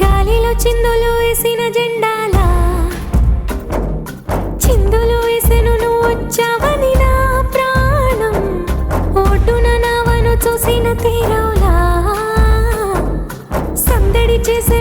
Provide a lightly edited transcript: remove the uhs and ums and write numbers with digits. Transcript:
గాలిలో చిందులు వేసిన జెండాలా చిందులు వేసెను నువ్వు వచ్చావని నా ప్రాణం ఓటున నావను చూసిన తీరవులా సందడి చేసే